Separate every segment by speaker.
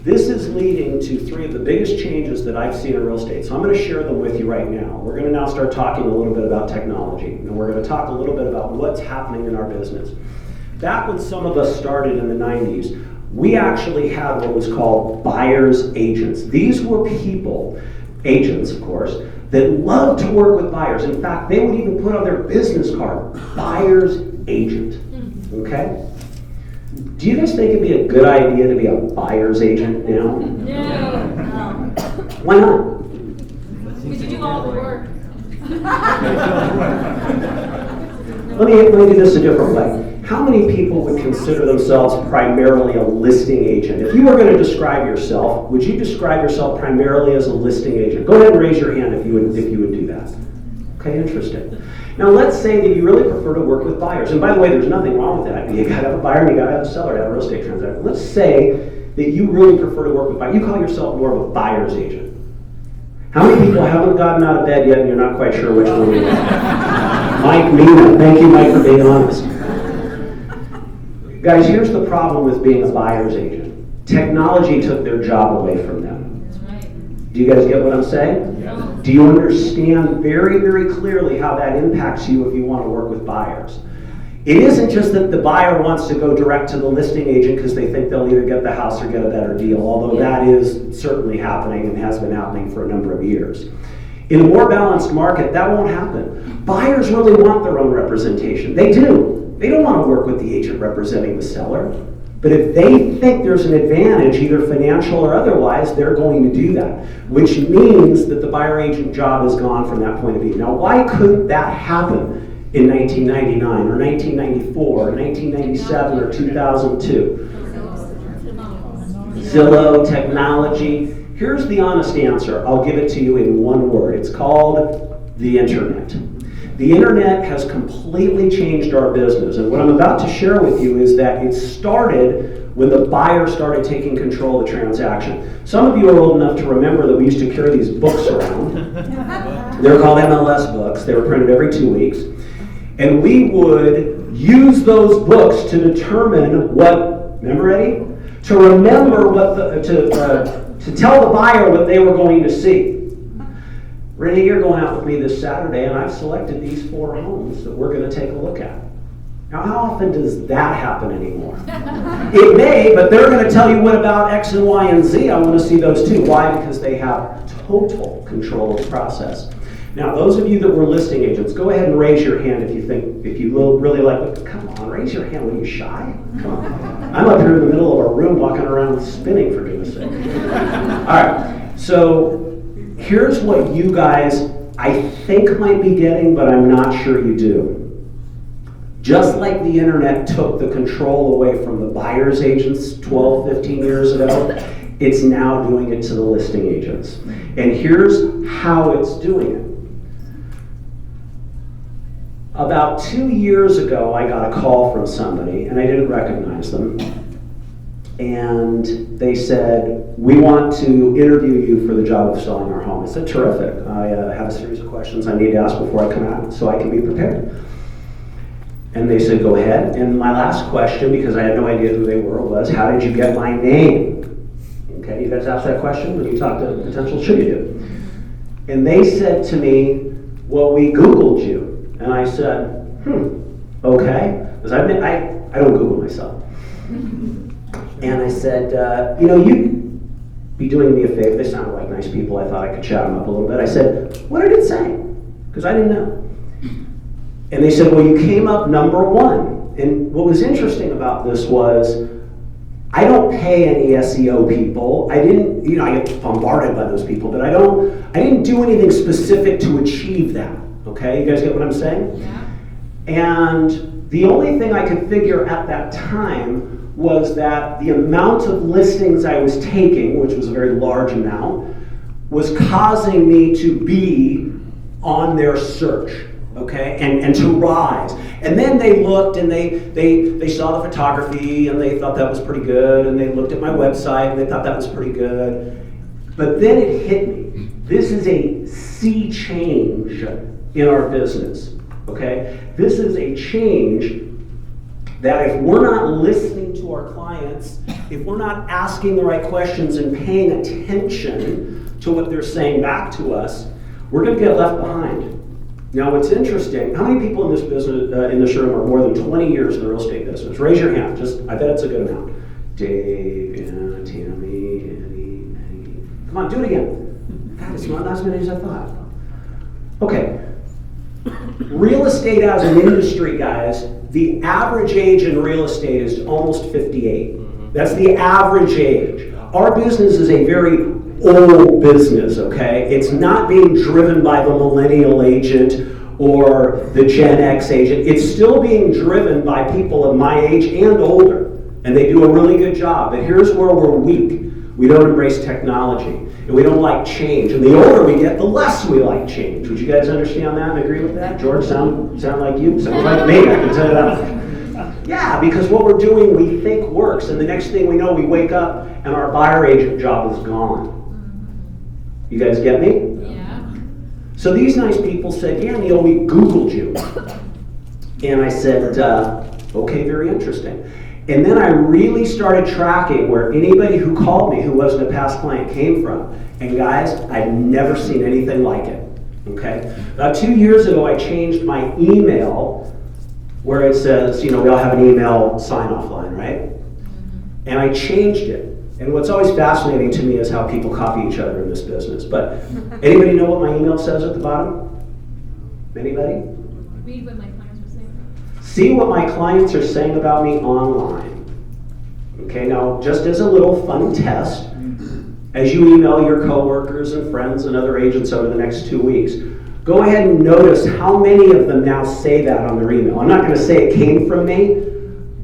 Speaker 1: This is leading to three of the biggest changes that I've seen in real estate. So I'm going to share them with you right now. We're going to now start talking a little bit about technology, and we're going to talk a little bit about what's happening in our business. Back when some of us started in the 90s, we actually had what was called buyer's agents. These were people, agents of course, that loved to work with buyers. In fact, they would even put on their business card, buyer's agent, okay? Do you guys think it'd be a good idea to be a buyer's agent now?
Speaker 2: No.
Speaker 1: Why not?
Speaker 2: Because you do all the work.
Speaker 1: Let me do this a different way. How many people would consider themselves primarily a listing agent? If you were going to describe yourself, would you describe yourself primarily as a listing agent? Go ahead and raise your hand if you would do that. Okay, interesting. Now let's say that you really prefer to work with buyers. And by the way, there's nothing wrong with that. You gotta have a buyer and you gotta have a seller to have a real estate transaction. Let's say that you really prefer to work with buyers. You call yourself more of a buyer's agent. How many people haven't gotten out of bed yet and you're not quite sure which one you are? Mike, Mina. Thank you, Mike, for being honest. Guys, here's the problem with being a buyer's agent. Technology took their job away from them. Do you guys get what I'm saying?
Speaker 3: Yeah.
Speaker 1: Do you understand very, very clearly how that impacts you if you want to work with buyers? It isn't just that the buyer wants to go direct to the listing agent because they think they'll either get the house or get a better deal, although that is certainly happening and has been happening for a number of years. In a more balanced market, that won't happen. Buyers really want their own representation. They do. They don't want to work with the agent representing the seller. But if they think there's an advantage, either financial or otherwise, they're going to do that, which means that the buyer agent job is gone from that point of view. Now, why couldn't that happen in 1999 or 1994 or 1997 or 2002? Zillow, technology. Here's the honest answer. I'll give it to you in one word. It's called the internet. The internet has completely changed our business, and what I'm about to share with you is that it started when the buyer started taking control of the transaction. Some of you are old enough to remember that we used to carry these books around. They were called MLS books. They were printed every 2 weeks. And we would use those books to determine what, remember Eddie? To remember what to tell the buyer what they were going to see. Renee, you're going out with me this Saturday, and I've selected these 4 homes that we're going to take a look at. Now, how often does that happen anymore? It may, but they're going to tell you what about X and Y and Z. I want to see those too. Why? Because they have total control of the process. Now, those of you that were listing agents, go ahead and raise your hand if you really like. Come on, raise your hand. Are you shy? Come on. I'm up here in the middle of a room walking around spinning, for goodness sake. All right, so here's what you guys, I think, might be getting, but I'm not sure you do. Just like the internet took the control away from the buyer's agents 12, 15 years ago, it's now doing it to the listing agents. And here's how it's doing it. About 2 years ago, I got a call from somebody, and I didn't recognize them. And they said, we want to interview you for the job of selling our home. I said, terrific. I have a series of questions I need to ask before I come out so I can be prepared. And they said, go ahead. And my last question, because I had no idea who they were, was, how did you get my name? Okay, you guys ask that question when you talk to potential, should you do? And they said to me, well, we Googled you. And I said, okay. Because I don't Google myself. And I said, you'd be doing me a favor. They sounded like nice people. I thought I could chat them up a little bit. I said, what did it say? Because I didn't know. And they said, well, you came up number 1. And what was interesting about this was, I don't pay any SEO people. I didn't, I get bombarded by those people, but I didn't do anything specific to achieve that. Okay, you guys get what I'm saying?
Speaker 2: Yeah.
Speaker 1: And the only thing I could figure at that time was that the amount of listings I was taking, which was a very large amount, was causing me to be on their search, okay, and to rise. And then they looked and they saw the photography and they thought that was pretty good, and they looked at my website and they thought that was pretty good. But then it hit me. This is a sea change in our business, okay? This is a change that if we're not listening to our clients if we're not asking the right questions and paying attention to what they're saying back to us, we're going to get left behind. Now, what's interesting, how many people in this business, in this room are more than 20 years in the real estate business? Raise your hand. I bet it's a good amount. Dave, Anna, Tammy, Eddie. Come on, do it again. God, it's not as many as I thought. Okay. Real estate as an industry, guys, the average age in real estate is almost 58. That's the average age. Our business is a very old business, okay? It's not being driven by the millennial agent or the Gen X agent. It's still being driven by people of my age and older, and they do a really good job. But here's where we're weak. We don't embrace technology, and we don't like change. And the older we get, the less we like change. Would you guys understand that and agree with that? George, sound like you? Sound like me, I can tell you that. Yeah, because what we're doing we think works, and the next thing we know, we wake up and our buyer agent job is gone. You guys get me?
Speaker 2: Yeah.
Speaker 1: So these nice people said, yeah, Neil, we Googled you. And I said, okay, very interesting. And then I really started tracking where anybody who called me who wasn't a past client came from. And guys, I've never seen anything like it, okay? About 2 years ago, I changed my email where it says, we all have an email sign-off line, right? And I changed it. And what's always fascinating to me is how people copy each other in this business. But anybody know what my email says at the bottom? Anybody?
Speaker 2: Read what my clients were saying.
Speaker 1: See what my clients are saying about me online. Okay, now just as a little fun test, as you email your coworkers and friends and other agents over the next 2 weeks, go ahead and notice how many of them now say that on their email. I'm not going to say it came from me,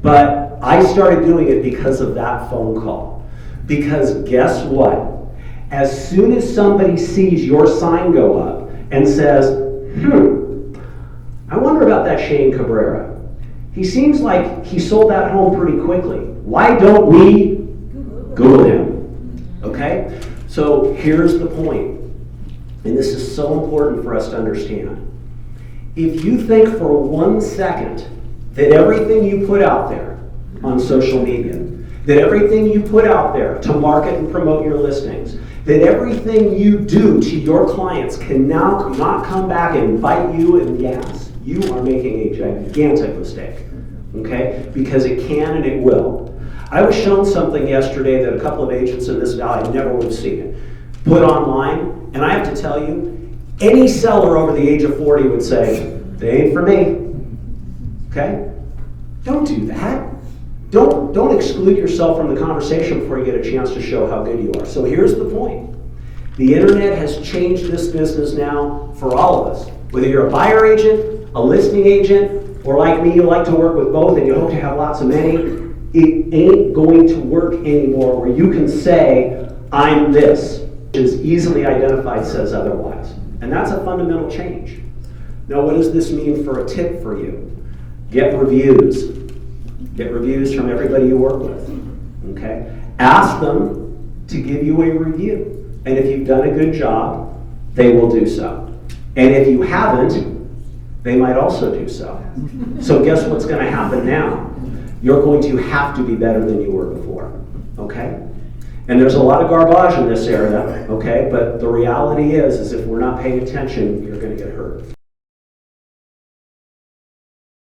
Speaker 1: but I started doing it because of that phone call. Because guess what? As soon as somebody sees your sign go up and says, I wonder about that Shane Cabrera. He seems like he sold that home pretty quickly. Why don't we Google him? Okay? So here's the point, and this is so important for us to understand. If you think for 1 second that everything you put out there on social media, that everything you put out there to market and promote your listings, that everything you do to your clients can now not come back and bite you in the ass, you are making a gigantic mistake, okay? Because it can and it will. I was shown something yesterday that a couple of agents in this valley never would have seen it. Put online, and I have to tell you, any seller over the age of 40 would say, they ain't for me, okay? Don't do that. Don't exclude yourself from the conversation before you get a chance to show how good you are. So here's the point. The internet has changed this business now for all of us. Whether you're a buyer agent, a listing agent, or like me, you like to work with both and you hope to have lots of many, it ain't going to work anymore where you can say, I'm this, which is easily identified says otherwise. And that's a fundamental change. Now, what does this mean for a tip for you? Get reviews. Get reviews from everybody you work with, okay? Ask them to give you a review. And if you've done a good job, they will do so. And if you haven't, they might also do so. So guess what's going to happen now? You're going to have to be better than you were before, okay? And there's a lot of garbage in this area, okay? But the reality is if we're not paying attention, you're going to get hurt.